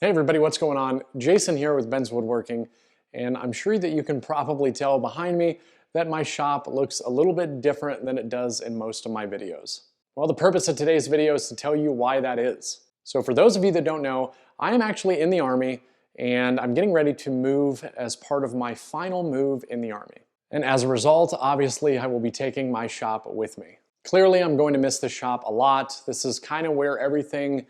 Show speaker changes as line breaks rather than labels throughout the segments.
Hey everybody, what's going on? Jason here with Ben's Woodworking, and I'm sure that you can probably tell behind me that my shop looks a little bit different than it does in most of my videos. Well, the purpose of today's video is to tell you why that is. So for those of you that don't know, I am actually in the Army, and I'm getting ready to move as part of my final move in the Army. And as a result, obviously, I will be taking my shop with me. Clearly, I'm going to miss the shop a lot. This is kind of where everything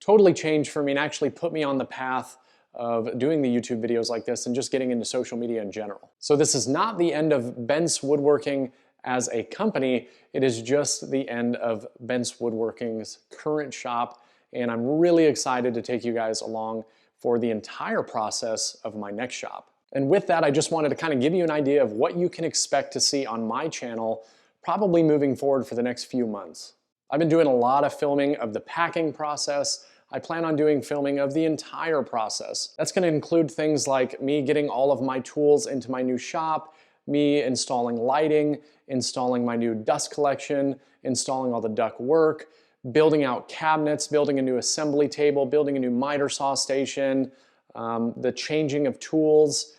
totally changed for me and actually put me on the path of doing the YouTube videos like this and just getting into social media in general. So this is not the end of Ben's Woodworking as a company, it is just the end of Ben's Woodworking's current shop, and I'm really excited to take you guys along for the entire process of my next shop. And with that, I just wanted to kind of give you an idea of what you can expect to see on my channel, probably moving forward for the next few months. I've been doing a lot of filming of the packing process. I plan on doing filming of the entire process. That's going to include things like me getting all of my tools into my new shop, me installing lighting, installing my new dust collection, installing all the duct work, building out cabinets, building a new assembly table, building a new miter saw station, the changing of tools,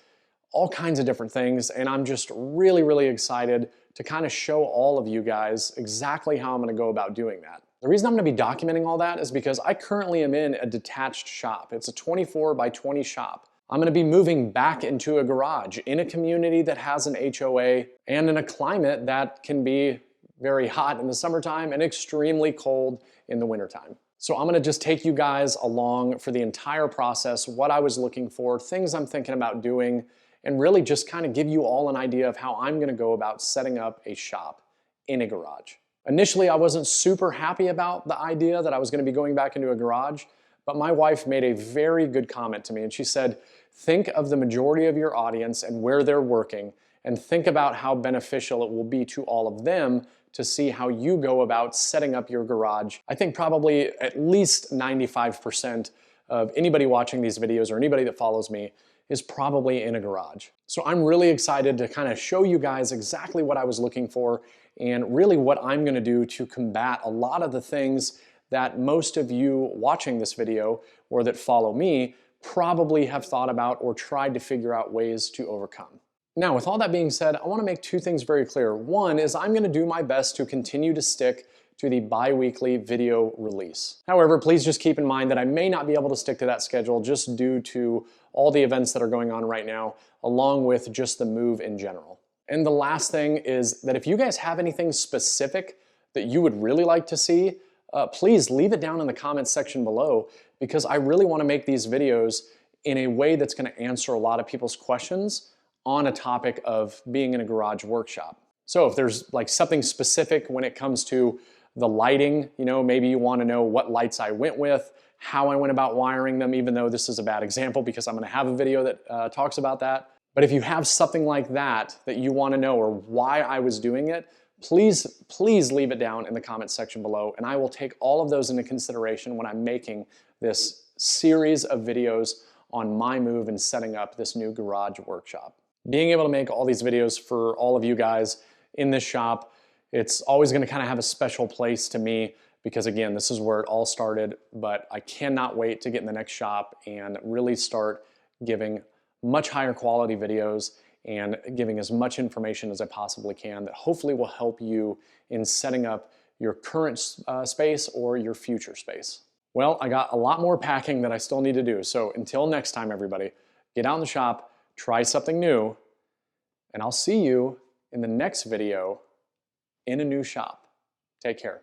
all kinds of different things. And I'm just really excited to kind of show all of you guys exactly how I'm going to go about doing that. The reason I'm going to be documenting all that is because I currently am in a detached shop. It's a 24 by 20 shop. I'm going to be moving back into a garage in a community that has an HOA and in a climate that can be very hot in the summertime and extremely cold in the wintertime. So I'm going to just take you guys along for the entire process, what I was looking for, things I'm thinking about doing, and really just kind of give you all an idea of how I'm going to go about setting up a shop in a garage. Initially, I wasn't super happy about the idea that I was going to be going back into a garage, but my wife made a very good comment to me, and she said, think of the majority of your audience and where they're working, and think about how beneficial it will be to all of them to see how you go about setting up your garage. I think probably at least 95% of anybody watching these videos or anybody that follows me is probably in a garage. So I'm really excited to kind of show you guys exactly what I was looking for and really what I'm gonna do to combat a lot of the things that most of you watching this video or that follow me probably have thought about or tried to figure out ways to overcome. Now, with all that being said, I wanna make two things very clear. One is I'm gonna do my best to continue to stick to the bi-weekly video release. However, please just keep in mind that I may not be able to stick to that schedule just due to all the events that are going on right now, along with just the move in general. And the last thing is that if you guys have anything specific that you would really like to see, please leave it down in the comments section below, because I really want to make these videos in a way that's going to answer a lot of people's questions on a topic of being in a garage workshop. So if there's like something specific when it comes to the lighting, you know, maybe you want to know what lights I went with, how I went about wiring them, even though this is a bad example because I'm going to have a video that talks about that. But if you have something like that that you want to know or why I was doing it, please leave it down in the comments section below, and I will take all of those into consideration when I'm making this series of videos on my move and setting up this new garage workshop. Being able to make all these videos for all of you guys in this shop, it's always going to kind of have a special place to me because, again, this is where it all started, but I cannot wait to get in the next shop and really start giving much higher quality videos and giving as much information as I possibly can that hopefully will help you in setting up your current space or your future space. Well, I got a lot more packing that I still need to do, so until next time, everybody, get out in the shop, try something new, and I'll see you in the next video in a new shop. Take care.